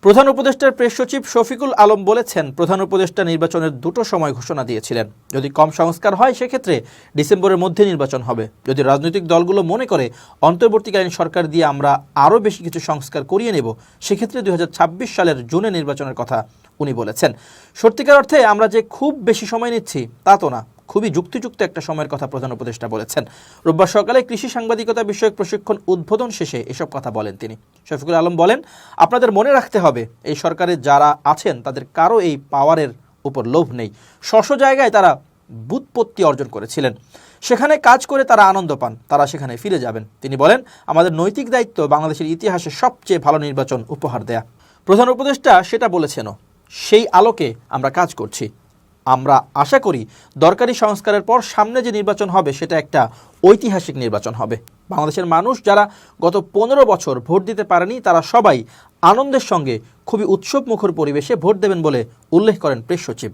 প্রধান উপদেষ্টার প্রেস সচিব শফিকুল আলম বলেছেন, প্রধান উপদেষ্টা নির্বাচনের দুটো সময় ঘোষণা দিয়েছিলেন। যদি কম সংস্কার হয় সেক্ষেত্রে ডিসেম্বরের মধ্যে নির্বাচন হবে। যদি রাজনৈতিক দলগুলো মনে করে অন্তর্বর্তীকালীন সরকার দিয়ে আমরা আরও বেশি কিছু সংস্কার করিয়ে নেব, সেক্ষেত্রে 2026 সালের জুনে নির্বাচনের কথা উনি বলেছেন। সত্যিকার অর্থে আমরা যে খুব বেশি সময় নিচ্ছি তা তো না, খুবই যুক্তিযুক্ত একটা সময়ের কথা প্রধান উপদেষ্টা বলেছেন। রোববার সকালে কৃষি সাংবাদিকতা বিষয়ক প্রশিক্ষণ উদ্বোধন শেষে এসব কথা বলেন তিনি। শফিকুল আলম বলেন, আপনাদের মনে রাখতে হবে এই সরকারে যারা আছেন তাদের কারো এই পাওয়ারের উপর লোভ নেই। স্ব জায়গায় তারা ব্যুৎপত্তি অর্জন করেছিলেন, সেখানে কাজ করে তারা আনন্দ পান, তারা সেখানে ফিরে যাবেন। তিনি বলেন, আমাদের নৈতিক দায়িত্ব বাংলাদেশের ইতিহাসে সবচেয়ে ভালো নির্বাচন উপহার দেয়া। প্রধান উপদেষ্টা সেটা বলেছেনও, সেই আলোকে আমরা কাজ করছি। আমরা আশা করি দরকারি সংস্কারের পর সামনে যে নির্বাচন হবে সেটা একটা ঐতিহাসিক নির্বাচন হবে। বাংলাদেশের মানুষ যারা গত 15 বছর ভোট দিতে পারেনি তারা সবাই আনন্দের সঙ্গে খুবই উৎসবমুখর পরিবেশে ভোট দেবেন বলে উল্লেখ করেন প্রেস সচিব।